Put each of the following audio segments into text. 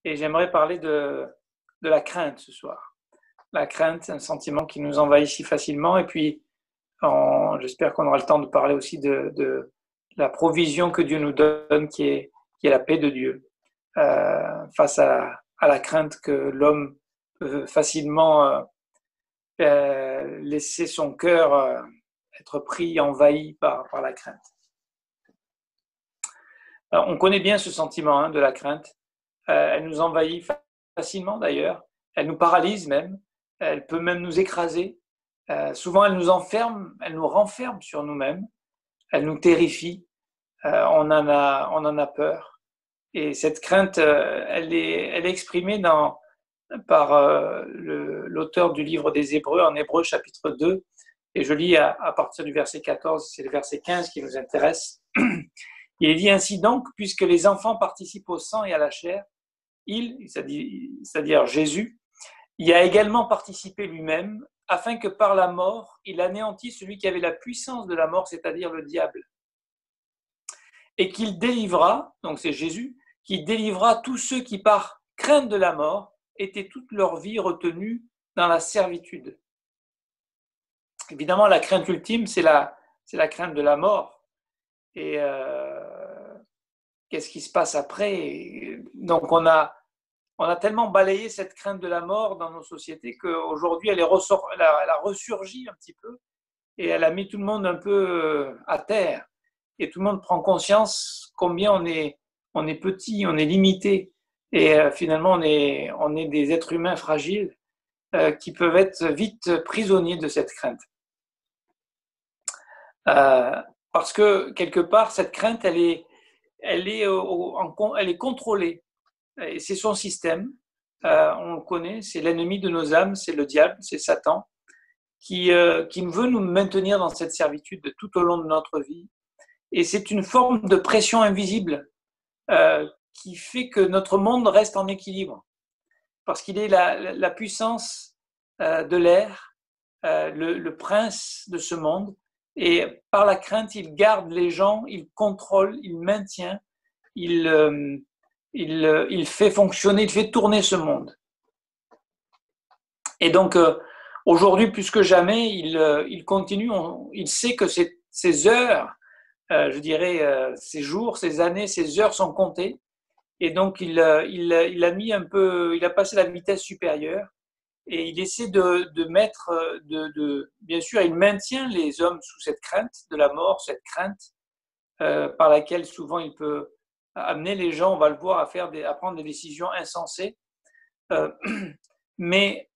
et j'aimerais parler de la crainte ce soir. La crainte, un sentiment qui nous envahit si facilement, et puis j'espère qu'on aura le temps de parler aussi de la provision que Dieu nous donne, qui est la paix de Dieu, face à la crainte que l'homme peut facilement laisser son cœur être pris, envahi par la crainte. Alors, on connaît bien ce sentiment de la crainte. Elle nous envahit facilement d'ailleurs. Elle nous paralyse même. Elle peut même nous écraser. Souvent, elle nous enferme, elle nous renferme sur nous-mêmes. Elle nous terrifie. On en a peur. Et cette crainte, elle est exprimée par l'auteur du livre des Hébreux, en Hébreux chapitre 2. Et je lis à partir du verset 14, c'est le verset 15 qui nous intéresse. Il est dit ainsi donc, puisque les enfants participent au sang et à la chair, c'est-à-dire Jésus, y a également participé lui-même, afin que par la mort, il anéantisse celui qui avait la puissance de la mort, c'est-à-dire le diable. Et qu'il délivra, donc c'est Jésus, qui délivra tous ceux qui par crainte de la mort étaient toute leur vie retenus dans la servitude. Évidemment, la crainte ultime, c'est la crainte de la mort. Et qu'est-ce qui se passe après? Donc on a tellement balayé cette crainte de la mort dans nos sociétés qu'aujourd'hui elle a ressurgi un petit peu et elle a mis tout le monde un peu à terre. Et tout le monde prend conscience combien on est petit, on est limité. Et finalement on est des êtres humains fragiles qui peuvent être vite prisonniers de cette crainte. Parce que quelque part cette crainte elle est contrôlée. Et c'est son système, on le connaît, c'est l'ennemi de nos âmes, c'est le diable, c'est Satan, qui veut nous maintenir dans cette servitude tout au long de notre vie. Et c'est une forme de pression invisible qui fait que notre monde reste en équilibre. Parce qu'il est la puissance de l'air, le prince de ce monde, et par la crainte, il garde les gens, il contrôle, il maintient, il fait fonctionner, il fait tourner ce monde. Et donc, aujourd'hui, plus que jamais, il continue, il sait que ces heures, je dirais, ces jours, ces années, ces heures sont comptées. Et donc, il a mis un peu, il a passé la vitesse supérieure et il essaie de mettre, bien sûr, il maintient les hommes sous cette crainte de la mort, cette crainte par laquelle souvent il peut amener les gens, on va le voir, à prendre des décisions insensées. Mais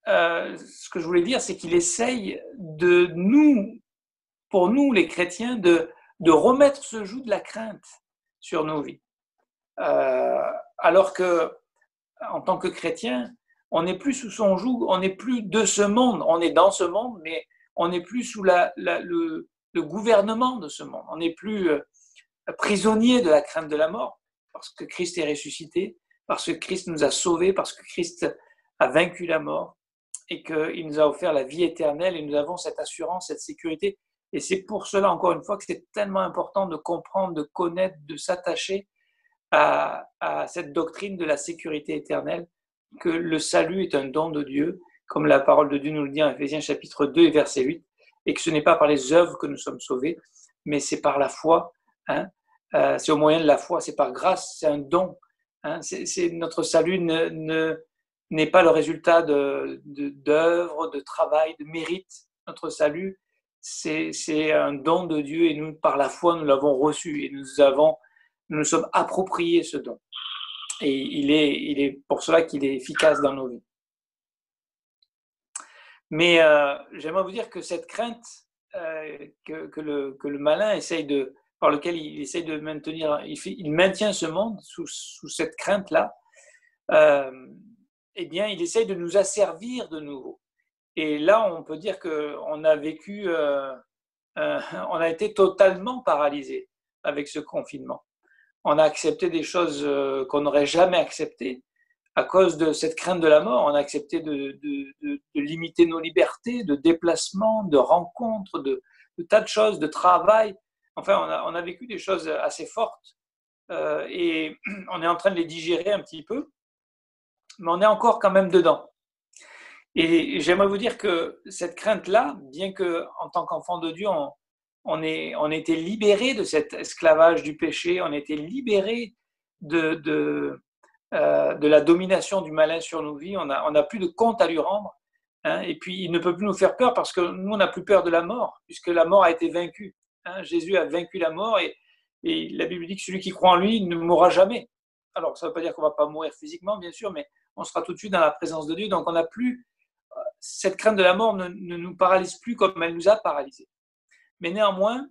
ce que je voulais dire, c'est qu'il essaye pour nous les chrétiens, de remettre ce joug de la crainte sur nos vies. Alors que, en tant que chrétien, on n'est plus sous son joug, on n'est plus de ce monde, on est dans ce monde, mais on n'est plus sous le gouvernement de ce monde. On n'est plus prisonnier de la crainte de la mort, parce que Christ est ressuscité, parce que Christ nous a sauvés, parce que Christ a vaincu la mort et qu'il nous a offert la vie éternelle et nous avons cette assurance, cette sécurité. Et c'est pour cela, encore une fois, que c'est tellement important de comprendre, de connaître, de s'attacher à cette doctrine de la sécurité éternelle, que le salut est un don de Dieu, comme la parole de Dieu nous le dit en Éphésiens chapitre 2 et verset 8, et que ce n'est pas par les œuvres que nous sommes sauvés, mais c'est par la foi. C'est au moyen de la foi, c'est par grâce, c'est un don. Notre salut n'est pas le résultat d'œuvres, de travail, de mérite. Notre salut, c'est un don de Dieu et nous, par la foi, nous l'avons reçu et nous sommes appropriés ce don. Et il est pour cela qu'il est efficace dans nos vies. Mais j'aimerais vous dire que cette crainte que le malin par lequel il essaye de maintenir, il maintient ce monde sous cette crainte-là, eh bien, il essaye de nous asservir de nouveau. Et là, on peut dire qu'on a vécu, on a été totalement paralysé avec ce confinement. On a accepté des choses qu'on n'aurait jamais acceptées à cause de cette crainte de la mort. On a accepté de limiter nos libertés, de déplacement, de rencontres, de tas de choses, de travail. Enfin, on a vécu des choses assez fortes et on est en train de les digérer un petit peu. mais on est encore quand même dedans. Et j'aimerais vous dire que cette crainte-là, bien que en tant qu'enfant de Dieu, on était libéré de cet esclavage du péché, on était libéré de la domination du malin sur nos vies, on n'a plus de compte à lui rendre. Hein, et puis, il ne peut plus nous faire peur parce que nous, on n'a plus peur de la mort, puisque la mort a été vaincue. Hein, Jésus a vaincu la mort et la Bible dit que celui qui croit en lui ne mourra jamais. Alors, ça ne veut pas dire qu'on ne va pas mourir physiquement, bien sûr, mais on sera tout de suite dans la présence de Dieu. Donc, on n'a plus, cette crainte de la mort ne nous paralyse plus comme elle nous a paralysés. Mais néanmoins,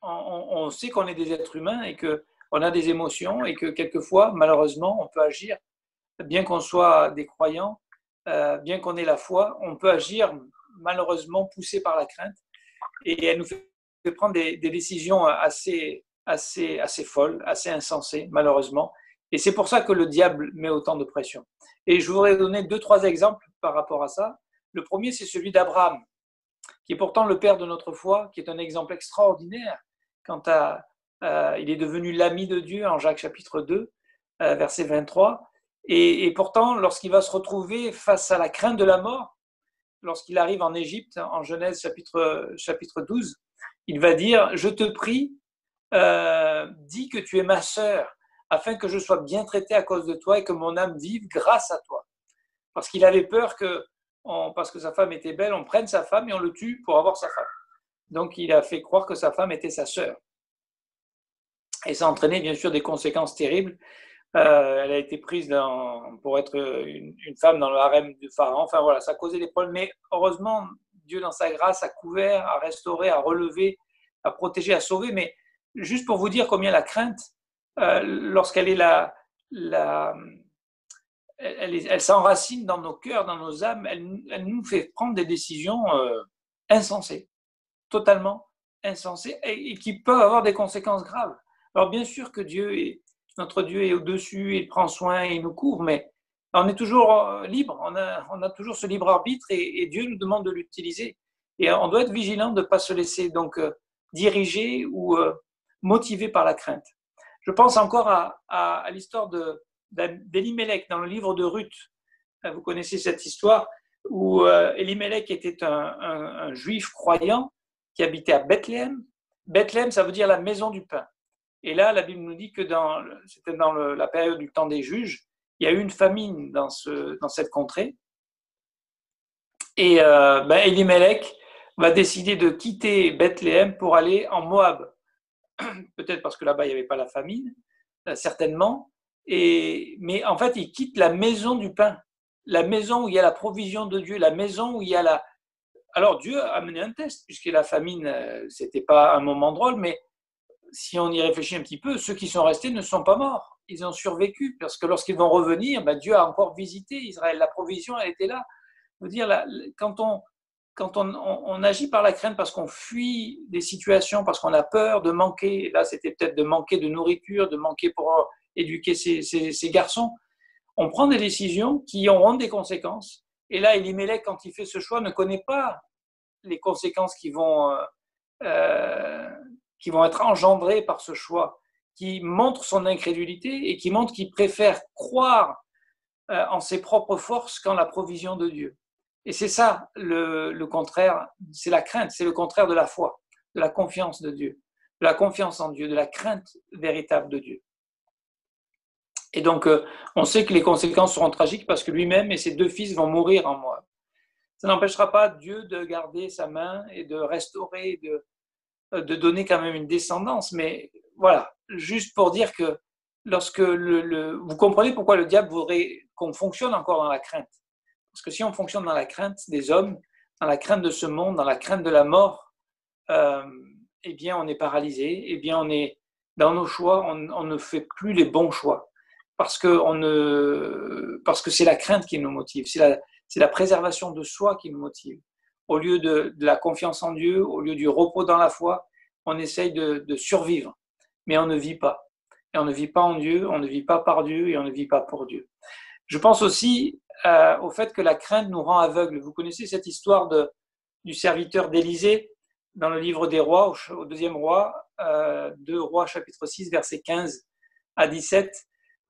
on sait qu'on est des êtres humains et qu'on a des émotions et que quelquefois, malheureusement, on peut agir, bien qu'on soit des croyants, bien qu'on ait la foi, on peut agir malheureusement poussé par la crainte et elle nous fait prendre des décisions assez folles, assez insensées, malheureusement. Et c'est pour ça que le diable met autant de pression. Et je voudrais donner 2-3 exemples par rapport à ça. Le premier, c'est celui d'Abraham, qui est pourtant le père de notre foi, qui est un exemple extraordinaire quant à il est devenu l'ami de Dieu en Jacques chapitre 2, verset 23. Et pourtant, lorsqu'il va se retrouver face à la crainte de la mort, lorsqu'il arrive en Égypte, en Genèse chapitre 12, il va dire « Je te prie, dis que tu es ma sœur, afin que je sois bien traité à cause de toi et que mon âme vive grâce à toi. » Parce qu'il avait peur que, parce que sa femme était belle, on prenne sa femme et on le tue pour avoir sa femme. Donc, il a fait croire que sa femme était sa sœur. Et ça a entraîné, bien sûr, des conséquences terribles. Elle a été prise pour être une femme dans le harem du pharaon. Enfin, voilà, ça a causé des problèmes. Mais heureusement, Dieu, dans sa grâce, a couvert, a restauré, a relevé, a protégé, a sauvé. Mais juste pour vous dire combien la crainte, lorsqu'elle est elle s'enracine dans nos cœurs, dans nos âmes, elle nous fait prendre des décisions insensées, totalement insensées, et qui peuvent avoir des conséquences graves. Alors bien sûr que notre Dieu est au-dessus, il prend soin, il nous couvre, mais on est toujours libre, on a toujours ce libre arbitre et Dieu nous demande de l'utiliser. Et on doit être vigilant de ne pas se laisser donc diriger ou motiver par la crainte. Je pense encore à l'histoire d'Elimelech dans le livre de Ruth. Vous connaissez cette histoire où Elimelech était un juif croyant qui habitait à Bethléem. Bethléem, ça veut dire la maison du pain. Et là, la Bible nous dit que c'était dans la période du temps des juges, il y a eu une famine dans cette contrée. Et Elimelech va décider de quitter Bethléem pour aller en Moab. Peut-être parce que là-bas, il n'y avait pas la famine, certainement. Mais en fait, il quitte la maison du pain, la maison où il y a la provision de Dieu, la maison où il y a la... Alors Dieu a mené un test, puisque la famine, ce n'était pas un moment drôle, mais si on y réfléchit un petit peu, ceux qui sont restés ne sont pas morts. Ils ont survécu, parce que lorsqu'ils vont revenir, Dieu a encore visité Israël. La provision, elle était là. Je veux dire, quand on agit par la crainte parce qu'on fuit des situations, parce qu'on a peur de manquer, là c'était peut-être de manquer de nourriture, de manquer pour éduquer ces garçons, on prend des décisions qui auront des conséquences. Et là, Elimelech, quand il fait ce choix, ne connaît pas les conséquences qui vont être engendrées par ce choix, qui montrent son incrédulité et qui montrent qu'il préfère croire en ses propres forces qu'en la provision de Dieu. Et c'est ça le contraire, c'est la crainte, c'est le contraire de la foi, de la confiance de Dieu, de la confiance en Dieu, de la crainte véritable de Dieu. Et donc, on sait que les conséquences seront tragiques parce que lui-même et ses 2 fils vont mourir en Moab. Ça n'empêchera pas Dieu de garder sa main et de restaurer, de donner quand même une descendance. Mais voilà, juste pour dire que lorsque vous comprenez pourquoi le diable voudrait qu'on fonctionne encore dans la crainte. Parce que si on fonctionne dans la crainte des hommes, dans la crainte de ce monde, dans la crainte de la mort, eh bien on est paralysé, eh bien on est dans nos choix, on ne fait plus les bons choix. Parce que c'est la crainte qui nous motive, c'est la préservation de soi qui nous motive. Au lieu de la confiance en Dieu, au lieu du repos dans la foi, on essaye de survivre, mais on ne vit pas. Et on ne vit pas en Dieu, on ne vit pas par Dieu et on ne vit pas pour Dieu. Je pense aussi au fait que la crainte nous rend aveugles. Vous connaissez cette histoire du serviteur d'Élisée dans le livre des rois, au 2e roi, 2 Rois chapitre 6, verset 15 à 17,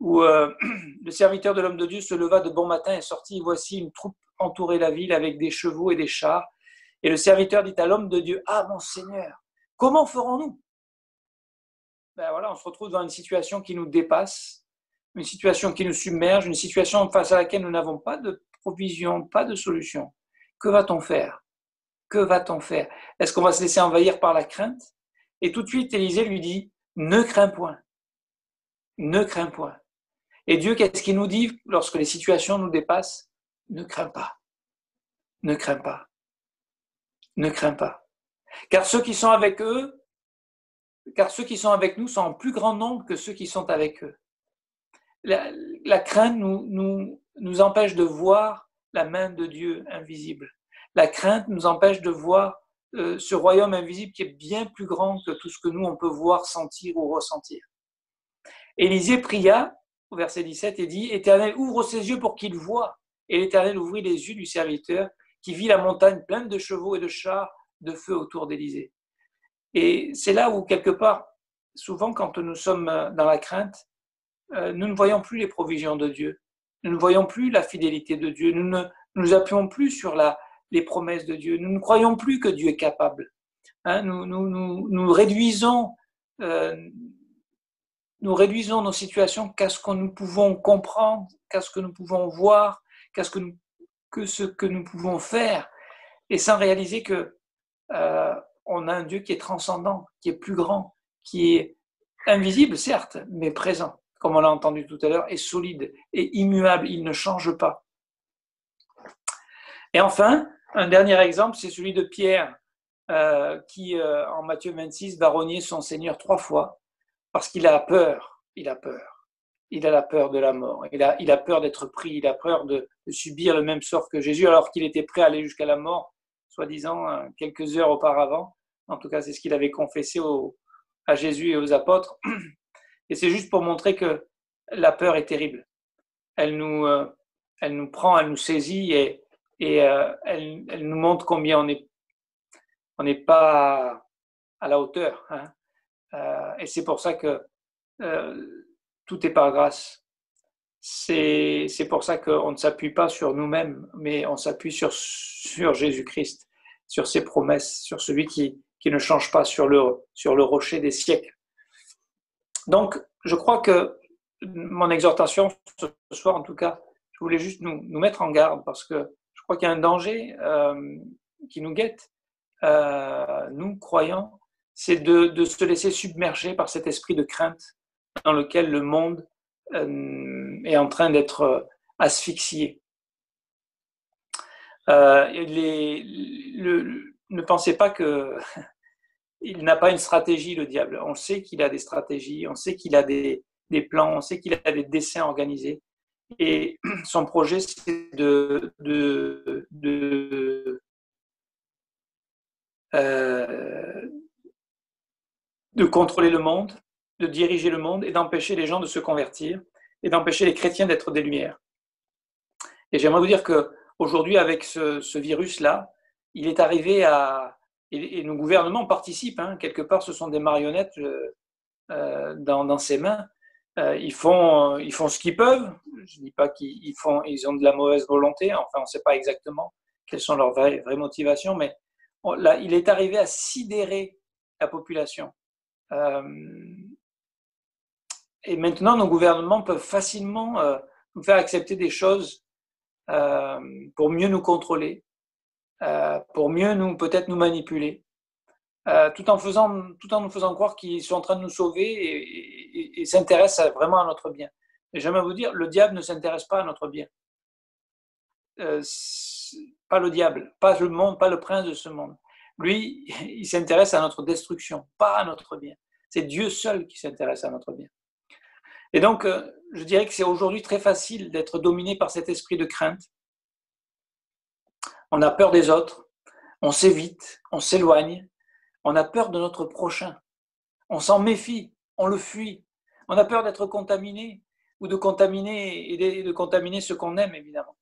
où le serviteur de l'homme de Dieu se leva de bon matin et sortit. Voici une troupe entourait la ville avec des chevaux et des chars. Et le serviteur dit à l'homme de Dieu, « Ah, mon Seigneur, comment ferons-nous » Ben voilà, on se retrouve dans une situation qui nous dépasse, une situation qui nous submerge, une situation face à laquelle nous n'avons pas de provision, pas de solution. Que va-t-on faire? Que va-t-on faire? Est-ce qu'on va se laisser envahir par la crainte? Et tout de suite, Élisée lui dit, ne crains point. Ne crains point. Et Dieu, qu'est-ce qu'il nous dit lorsque les situations nous dépassent? Ne crains pas. Ne crains pas. Ne crains pas. Car ceux qui sont avec nous sont en plus grand nombre que ceux qui sont avec eux. La crainte nous empêche de voir la main de Dieu invisible. La crainte nous empêche de voir ce royaume invisible qui est bien plus grand que tout ce que nous, on peut voir, sentir ou ressentir. Élisée pria, au verset 17, et dit, « Éternel, ouvre ses yeux pour qu'il voie. » Et l'Éternel ouvrit les yeux du serviteur, qui vit la montagne pleine de chevaux et de chars de feu autour d'Élisée. Et c'est là où, quelque part, souvent quand nous sommes dans la crainte, nous ne voyons plus les provisions de Dieu. Nous ne voyons plus la fidélité de Dieu. Nous ne nous appuyons plus sur les promesses de Dieu. Nous ne croyons plus que Dieu est capable. Nous réduisons nos situations qu'à ce que nous pouvons comprendre, qu'à ce que nous pouvons voir, qu'à ce que nous pouvons faire, et sans réaliser que on a un Dieu qui est transcendant, qui est plus grand, qui est invisible, certes, mais présent, comme on l'a entendu tout à l'heure, est solide, est immuable, il ne change pas. Et enfin, un dernier exemple, c'est celui de Pierre, qui, en Matthieu 26, va renier son Seigneur 3 fois, parce qu'il a peur, il a peur. Il a la peur de la mort, il a peur d'être pris, il a peur de subir le même sort que Jésus, alors qu'il était prêt à aller jusqu'à la mort, soi-disant, quelques heures auparavant. En tout cas, c'est ce qu'il avait confessé à Jésus et aux apôtres. Et c'est juste pour montrer que la peur est terrible. Elle nous prend, elle nous saisit et elle nous montre combien on n'est pas à la hauteur. Et c'est pour ça que tout est par grâce. C'est pour ça qu'on ne s'appuie pas sur nous-mêmes, mais on s'appuie sur Jésus-Christ, sur ses promesses, sur celui qui ne change pas, sur le rocher des siècles. Donc, je crois que mon exhortation ce soir, en tout cas, je voulais juste nous mettre en garde, parce que je crois qu'il y a un danger qui nous guette, nous, croyants, c'est de se laisser submerger par cet esprit de crainte dans lequel le monde est en train d'être asphyxié. Ne pensez pas qu'il n'a pas une stratégie, le diable. On sait qu'il a des stratégies, on sait qu'il a des plans, on sait qu'il a des desseins organisés. Et son projet, c'est de contrôler le monde, de diriger le monde et d'empêcher les gens de se convertir et d'empêcher les chrétiens d'être des lumières. Et j'aimerais vous dire qu'aujourd'hui, avec ce virus-là, il est arrivé et nos gouvernements participent, quelque part, ce sont des marionnettes dans ses mains. Ils font ce qu'ils peuvent. Je ne dis pas qu'ils ont de la mauvaise volonté, enfin, on ne sait pas exactement quelles sont leurs vraies motivations, mais là, il est arrivé à sidérer la population. Et maintenant, nos gouvernements peuvent facilement nous faire accepter des choses pour mieux nous contrôler, pour mieux peut-être nous manipuler, tout en nous faisant croire qu'ils sont en train de nous sauver et s'intéressent vraiment à notre bien. Et j'aimerais vous dire, le diable ne s'intéresse pas à notre bien. Pas le diable, pas le monde, pas le prince de ce monde. Lui, il s'intéresse à notre destruction, pas à notre bien. C'est Dieu seul qui s'intéresse à notre bien. Et donc, je dirais que c'est aujourd'hui très facile d'être dominé par cet esprit de crainte. On a peur des autres, on s'évite, on s'éloigne, on a peur de notre prochain, on s'en méfie, on le fuit, on a peur d'être contaminé ou de contaminer ceux qu'on aime, évidemment.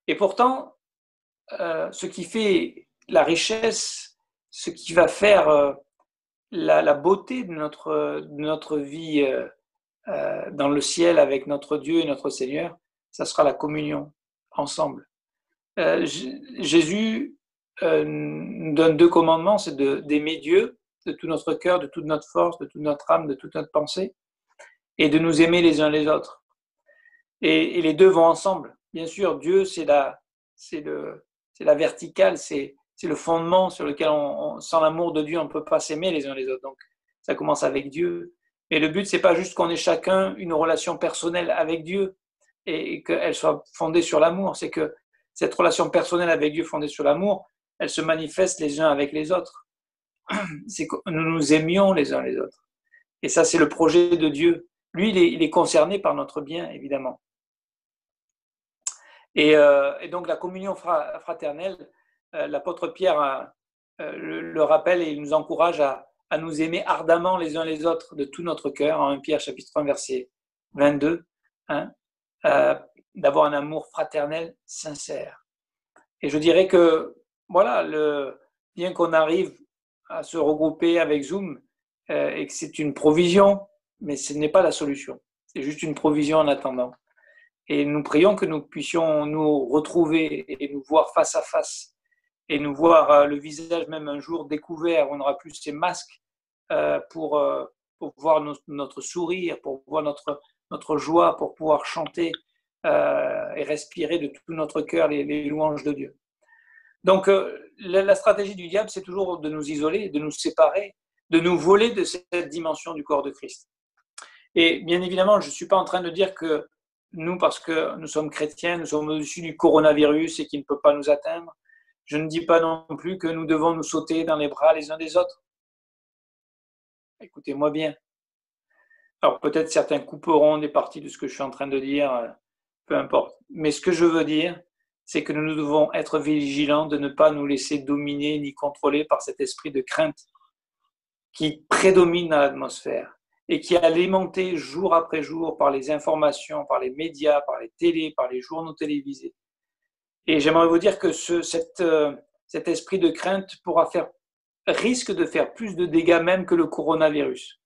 Et pourtant, ce qui fait la richesse, ce qui va faire la beauté de notre vie dans le ciel avec notre Dieu et notre Seigneur, ça sera la communion ensemble. Jésus nous donne 2 commandements, c'est d'aimer Dieu de tout notre cœur, de toute notre force, de toute notre âme, de toute notre pensée, et de nous aimer les uns les autres. Et les deux vont ensemble. Bien sûr, Dieu, c'est la verticale, c'est le fondement sur lequel, sans l'amour de Dieu, on ne peut pas s'aimer les uns les autres. Donc, ça commence avec Dieu. Et le but, c'est pas juste qu'on ait chacun une relation personnelle avec Dieu et qu'elle soit fondée sur l'amour. C'est que cette relation personnelle avec Dieu fondée sur l'amour, elle se manifeste les uns avec les autres. C'est que nous nous aimions les uns les autres. Et ça, c'est le projet de Dieu. Lui, il est concerné par notre bien, évidemment. Et donc, la communion fraternelle, l'apôtre Pierre le rappelle et il nous encourage à nous aimer ardemment les uns les autres de tout notre cœur, en 1 Pierre chapitre 1, verset 22, hein, d'avoir un amour fraternel sincère. Et je dirais que, voilà, bien qu'on arrive à se regrouper avec Zoom, et que c'est une provision, mais ce n'est pas la solution. C'est juste une provision en attendant. Et nous prions que nous puissions nous retrouver et nous voir face à face et nous voir le visage même un jour découvert, où on n'aura plus ces masques pour voir notre sourire, pour voir notre joie, pour pouvoir chanter et respirer de tout notre cœur les louanges de Dieu. Donc la stratégie du diable, c'est toujours de nous isoler, de nous séparer, de nous voler de cette dimension du corps de Christ. Et bien évidemment, je ne suis pas en train de dire que nous, parce que nous sommes chrétiens, nous sommes au-dessus du coronavirus et qu'il ne peut pas nous atteindre. Je ne dis pas non plus que nous devons nous sauter dans les bras les uns des autres. Écoutez-moi bien. Alors peut-être certains couperont des parties de ce que je suis en train de dire, peu importe. Mais ce que je veux dire, c'est que nous devons être vigilants de ne pas nous laisser dominer ni contrôler par cet esprit de crainte qui prédomine dans l'atmosphère et qui est alimenté jour après jour par les informations, par les médias, par les télés, par les journaux télévisés. Et j'aimerais vous dire que cet esprit de crainte risque de faire plus de dégâts même que le coronavirus.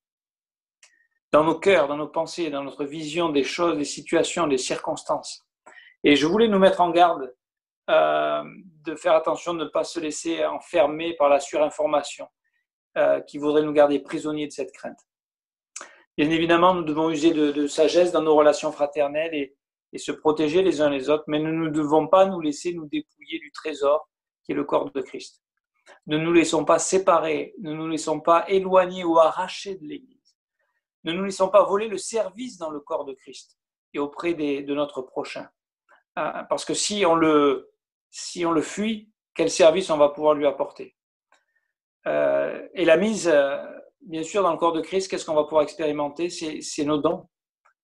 Dans nos cœurs, dans nos pensées, dans notre vision des choses, des situations, des circonstances. Et je voulais nous mettre en garde de faire attention de ne pas se laisser enfermer par la surinformation qui voudrait nous garder prisonniers de cette crainte. Bien évidemment, nous devons user de sagesse dans nos relations fraternelles et se protéger les uns les autres, mais nous ne devons pas nous laisser nous dépouiller du trésor qui est le corps de Christ. Ne nous laissons pas séparer, ne nous laissons pas éloigner ou arracher de l'Église. Ne nous laissons pas voler le service dans le corps de Christ et auprès de notre prochain. Parce que si on le fuit, quel service on va pouvoir lui apporter? Et la mise, bien sûr, dans le corps de Christ, qu'est-ce qu'on va pouvoir expérimenter? C'est nos dons.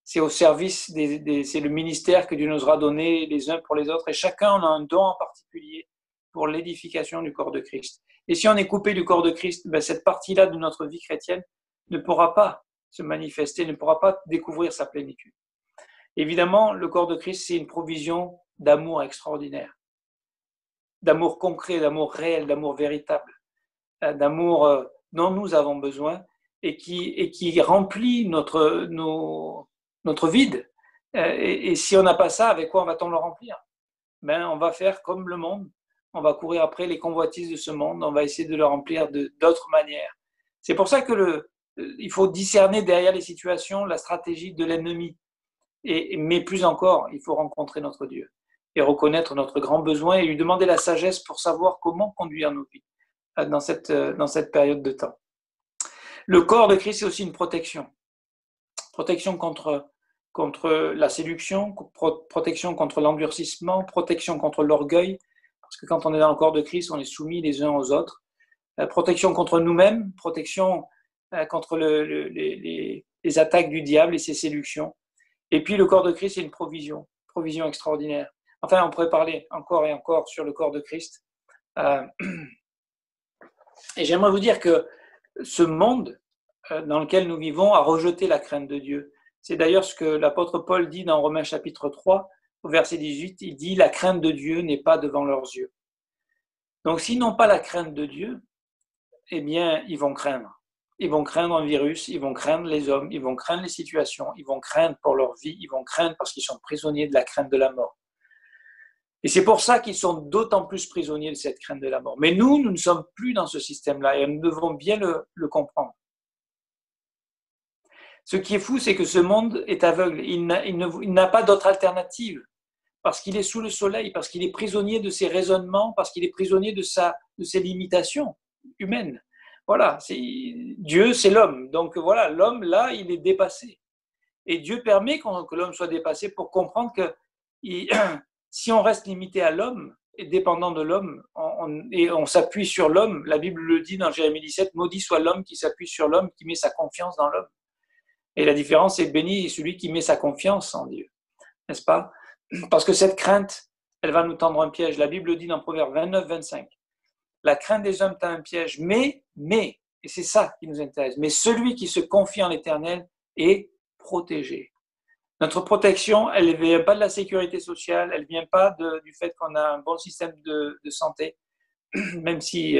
C'est au service, c'est le ministère que Dieu nous aura donné les uns pour les autres. Et chacun en a un don en particulier pour l'édification du corps de Christ. Et si on est coupé du corps de Christ, cette partie-là de notre vie chrétienne ne pourra pas se manifester, ne pourra pas découvrir sa plénitude. Évidemment, le corps de Christ, c'est une provision d'amour extraordinaire, d'amour concret, d'amour réel, d'amour véritable, d'amour dont nous avons besoin et qui remplit notre vide. Et si on n'a pas ça, avec quoi va-t-on le remplir? On va faire comme le monde, on va courir après les convoitises de ce monde, on va essayer de le remplir d'autres manières. C'est pour ça que il faut discerner derrière les situations la stratégie de l'ennemi. Mais plus encore, il faut rencontrer notre Dieu et reconnaître notre grand besoin et lui demander la sagesse pour savoir comment conduire nos vies dans cette période de temps. Le corps de Christ, c'est aussi une protection. Protection contre la séduction, protection contre l'endurcissement, protection contre l'orgueil, parce que quand on est dans le corps de Christ, on est soumis les uns aux autres. Protection contre nous-mêmes, protection contre les attaques du diable et ses séductions. Et puis le corps de Christ, c'est une provision extraordinaire. Enfin, on pourrait parler encore et encore sur le corps de Christ. Et j'aimerais vous dire que ce monde dans lequel nous vivons a rejeté la crainte de Dieu. C'est d'ailleurs ce que l'apôtre Paul dit dans Romains chapitre 3, au verset 18, il dit « La crainte de Dieu n'est pas devant leurs yeux ». Donc s'ils n'ont pas la crainte de Dieu, eh bien, ils vont craindre. Ils vont craindre un virus, ils vont craindre les hommes, ils vont craindre les situations, ils vont craindre pour leur vie, ils vont craindre parce qu'ils sont prisonniers de la crainte de la mort. Et c'est pour ça qu'ils sont d'autant plus prisonniers de cette crainte de la mort. Mais nous ne sommes plus dans ce système-là et nous devons bien le comprendre. Ce qui est fou, c'est que ce monde est aveugle. Il n'a pas d'autre alternative parce qu'il est sous le soleil, parce qu'il est prisonnier de ses raisonnements, parce qu'il est prisonnier de ses limitations humaines. Voilà, Dieu, c'est l'homme. Donc voilà, l'homme, là, il est dépassé. Et Dieu permet que l'homme soit dépassé pour comprendre que si on reste limité à l'homme et dépendant de l'homme, et on s'appuie sur l'homme, la Bible le dit dans Jérémie 17, maudit soit l'homme qui s'appuie sur l'homme, qui met sa confiance dans l'homme. Et la différence, c'est béni celui qui met sa confiance en Dieu, n'est-ce pas? Parce que cette crainte, elle va nous tendre un piège. La Bible dit dans Proverbe 29, 25, la crainte des hommes tend un piège, mais, et c'est ça qui nous intéresse, mais celui qui se confie en l'Éternel est protégé. Notre protection, elle ne vient pas de la sécurité sociale, elle ne vient pas du fait qu'on a un bon système de santé, même si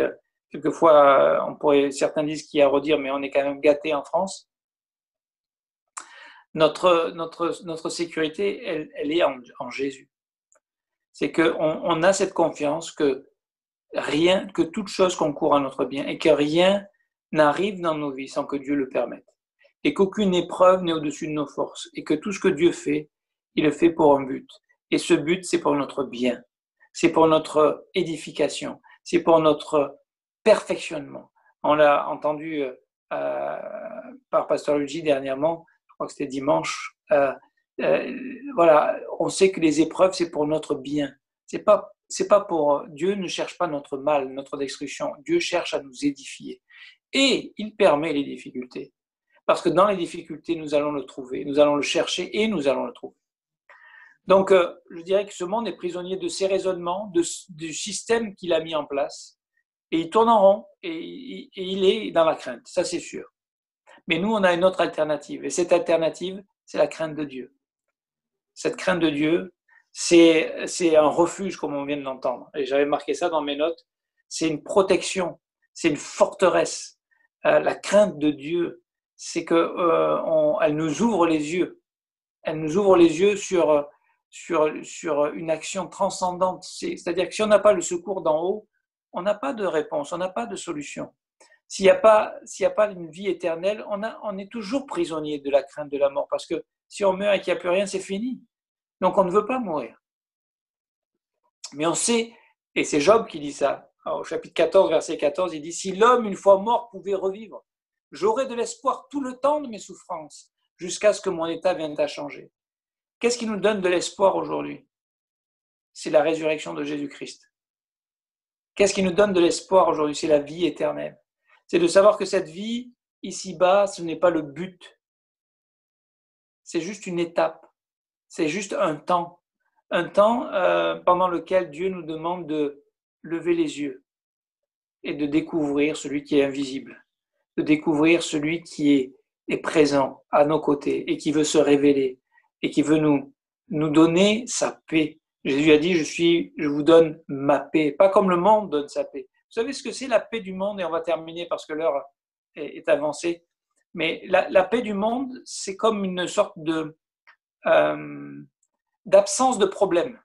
quelquefois, certains disent qu'il y a à redire, mais on est quand même gâtés en France. Notre sécurité, elle est en Jésus. C'est qu'on a cette confiance que toute chose concourt à notre bien et que rien n'arrive dans nos vies sans que Dieu le permette. Et qu'aucune épreuve n'est au-dessus de nos forces. Et que tout ce que Dieu fait, il le fait pour un but. Et ce but, c'est pour notre bien. C'est pour notre édification. C'est pour notre perfectionnement. On l'a entendu par Pasteur Luigi dernièrement, je crois que c'était dimanche. Voilà, on sait que les épreuves, c'est pour notre bien. C'est pas pour Dieu ne cherche pas notre mal, notre destruction. Dieu cherche à nous édifier. Et il permet les difficultés. Parce que dans les difficultés, nous allons le trouver, nous allons le chercher et nous allons le trouver. Donc, je dirais que ce monde est prisonnier de ses raisonnements, du système qu'il a mis en place. Et il tourne en rond et il est dans la crainte, ça c'est sûr. Mais nous, on a une autre alternative. Et cette alternative, c'est la crainte de Dieu. Cette crainte de Dieu, c'est un refuge, comme on vient de l'entendre. Et j'avais marqué ça dans mes notes. C'est une protection, c'est une forteresse. La crainte de Dieu, c'est qu'elle nous ouvre les yeux. Elle nous ouvre les yeux sur une action transcendante. C'est-à-dire que si on n'a pas le secours d'en haut, on n'a pas de réponse, on n'a pas de solution. S'il n'y a pas une vie éternelle, on est toujours prisonnier de la crainte de la mort. Parce que si on meurt et qu'il n'y a plus rien, c'est fini. Donc on ne veut pas mourir. Mais on sait, et c'est Job qui dit ça, au chapitre 14, verset 14, il dit « Si l'homme, une fois mort, pouvait revivre, j'aurais de l'espoir tout le temps de mes souffrances, jusqu'à ce que mon état vienne à changer. » Qu'est-ce qui nous donne de l'espoir aujourd'hui? C'est la résurrection de Jésus-Christ. Qu'est-ce qui nous donne de l'espoir aujourd'hui? C'est la vie éternelle. C'est de savoir que cette vie, ici-bas, ce n'est pas le but. C'est juste une étape. C'est juste un temps pendant lequel Dieu nous demande de lever les yeux et de découvrir celui qui est invisible, de découvrir celui qui est présent à nos côtés et qui veut se révéler et qui veut nous donner sa paix. Jésus a dit, je vous donne ma paix, pas comme le monde donne sa paix. Vous savez ce que c'est la paix du monde? Et on va terminer parce que l'heure est avancée. Mais la paix du monde, c'est comme une sorte d'absence de problème.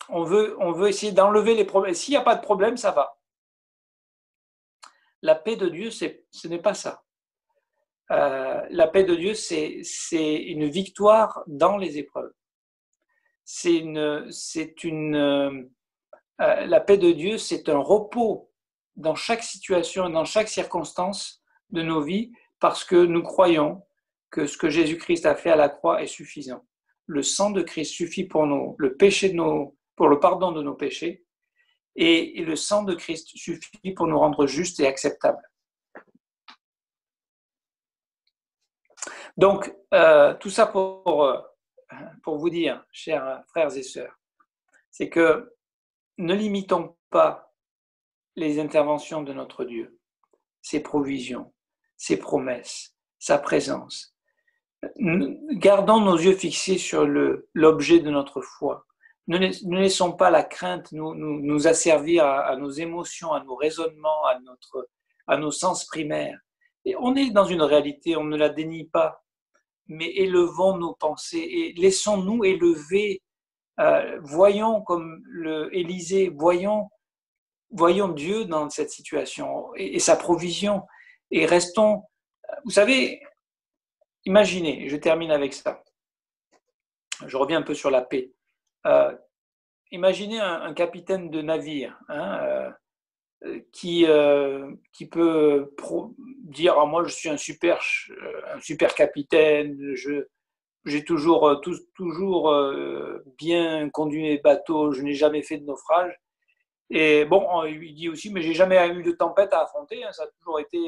On veut essayer d'enlever les problèmes. S'il n'y a pas de problème, ça va. La paix de Dieu, ce n'est pas ça. La paix de Dieu, c'est une victoire dans les épreuves. La paix de Dieu, c'est un repos dans chaque situation, dans chaque circonstance de nos vies, parce que nous croyons que ce que Jésus-Christ a fait à la croix est suffisant. Le sang de Christ suffit pour pour le pardon de nos péchés, et le sang de Christ suffit pour nous rendre justes et acceptables. Donc, tout ça pour vous dire, chers frères et sœurs, c'est que ne limitons pas les interventions de notre Dieu, ses provisions, ses promesses, sa présence. Gardons nos yeux fixés sur l'objet de notre foi. Ne laissons pas la crainte nous asservir à nos émotions, à nos raisonnements, à nos sens primaires. Et on est dans une réalité, on ne la dénie pas, mais élevons nos pensées et laissons-nous élever. Voyons comme Élisée, voyons Dieu dans cette situation et sa provision. Et restons, vous savez, imaginez, je termine avec ça. Je reviens un peu sur la paix. Imaginez un capitaine de navire qui peut dire moi je suis un super capitaine, j'ai toujours bien conduit mes bateaux, je n'ai jamais fait de naufrage. Et bon, il dit aussi, mais j'ai jamais eu de tempête à affronter, ça a toujours été,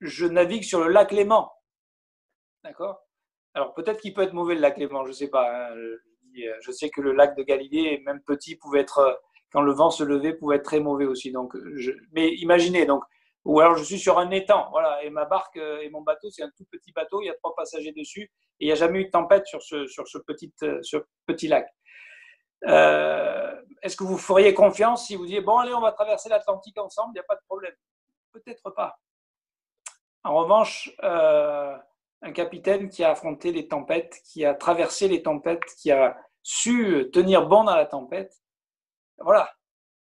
je navigue sur le lac Léman, d'accord? Alors peut-être qu'il peut être mauvais le lac Léman, je ne sais pas. Je sais que le lac de Galilée, même petit, pouvait être, quand le vent se levait, pouvait être très mauvais aussi. Donc, mais imaginez, donc, ou alors je suis sur un étang, voilà, et ma barque et mon bateau, c'est un tout petit bateau, il y a 3 passagers dessus, et il n'y a jamais eu de tempête sur ce petit lac. Est-ce que vous feriez confiance si vous disiez bon allez on va traverser l'Atlantique ensemble, il n'y a pas de problème? Peut-être pas. En revanche, un capitaine qui a affronté les tempêtes, qui a traversé les tempêtes, qui a su tenir bon dans la tempête, voilà,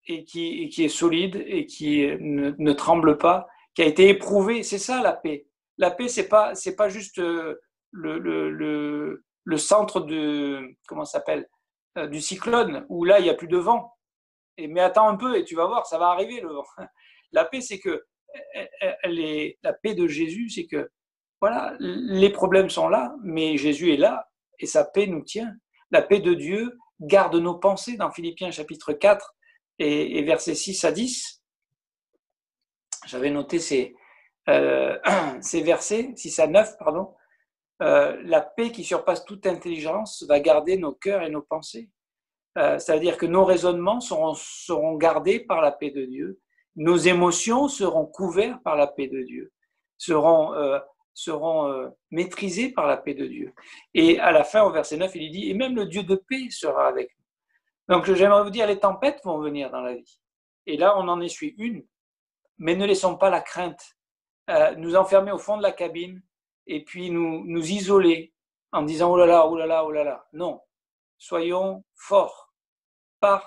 et qui est solide et qui ne tremble pas, qui a été éprouvé, c'est ça la paix. La paix, c'est pas juste le centre de comment ça s'appelle du cyclone où là il n'y a plus de vent. Mais attends un peu et tu vas voir, ça va arriver le vent. La paix, c'est que la paix de Jésus, c'est que voilà, les problèmes sont là, mais Jésus est là et sa paix nous tient. La paix de Dieu garde nos pensées dans Philippiens chapitre 4 et versets 6 à 10. J'avais noté ces versets, 6 à 9, pardon. La paix qui surpasse toute intelligence va garder nos cœurs et nos pensées. C'est-à-dire que nos raisonnements seront gardés par la paix de Dieu. Nos émotions seront couvertes par la paix de Dieu, seront maîtrisées par la paix de Dieu. Et à la fin, au verset 9, il dit « Et même le Dieu de paix sera avec nous ». Donc j'aimerais vous dire, les tempêtes vont venir dans la vie. Et là, on en essuie une, mais ne laissons pas la crainte nous enfermer au fond de la cabine et puis nous isoler en disant « Oh là là, oh là là, oh là là ». Non, soyons forts, pas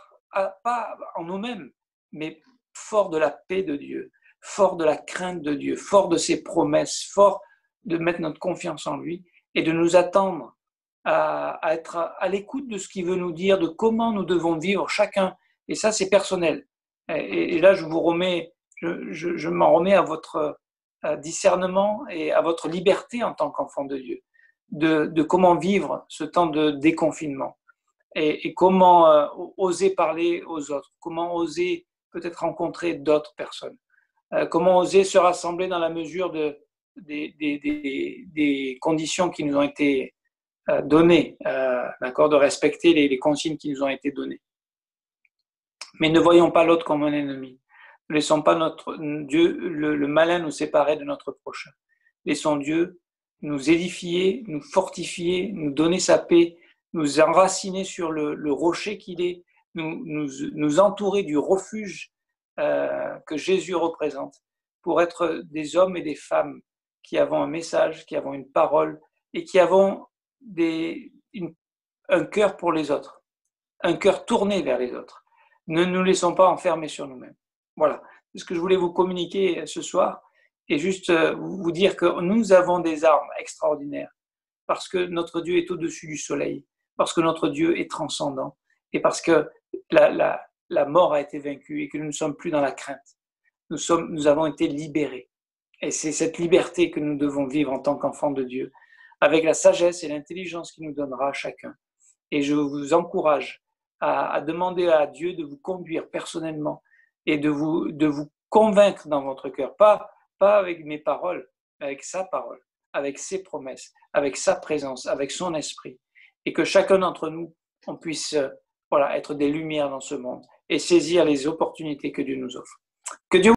en nous-mêmes, mais forts de la paix de Dieu, forts de la crainte de Dieu, forts de ses promesses, forts de mettre notre confiance en lui et de nous attendre à être à l'écoute de ce qu'il veut nous dire, de comment nous devons vivre chacun. Et ça, c'est personnel. Et là, je m'en remets à votre discernement et à votre liberté en tant qu'enfant de Dieu, de comment vivre ce temps de déconfinement. Et comment oser parler aux autres, comment oser peut-être rencontrer d'autres personnes, comment oser se rassembler dans la mesure des conditions qui nous ont été données, d'accord, de respecter les consignes qui nous ont été données. Mais ne voyons pas l'autre comme un ennemi. Ne laissons pas Dieu, le malin, nous séparer de notre prochain. Laissons Dieu nous édifier, nous fortifier, nous donner sa paix, nous enraciner sur le rocher qu'il est, nous entourer du refuge que Jésus représente, pour être des hommes et des femmes qui avons un message, qui avons une parole et qui avons un cœur pour les autres, un cœur tourné vers les autres. Ne nous laissons pas enfermer sur nous-mêmes. Voilà, c'est ce que je voulais vous communiquer ce soir et juste vous dire que nous avons des armes extraordinaires parce que notre Dieu est au-dessus du soleil, parce que notre Dieu est transcendant et parce que la mort a été vaincue et que nous ne sommes plus dans la crainte. Nous avons été libérés. Et c'est cette liberté que nous devons vivre en tant qu'enfants de Dieu, avec la sagesse et l'intelligence qu'il nous donnera à chacun. Et je vous encourage à demander à Dieu de vous conduire personnellement et de vous convaincre dans votre cœur, pas avec mes paroles, mais avec sa parole, avec ses promesses, avec sa présence, avec son esprit. Et que chacun d'entre nous, on puisse être des lumières dans ce monde et saisir les opportunités que Dieu nous offre. Que Dieu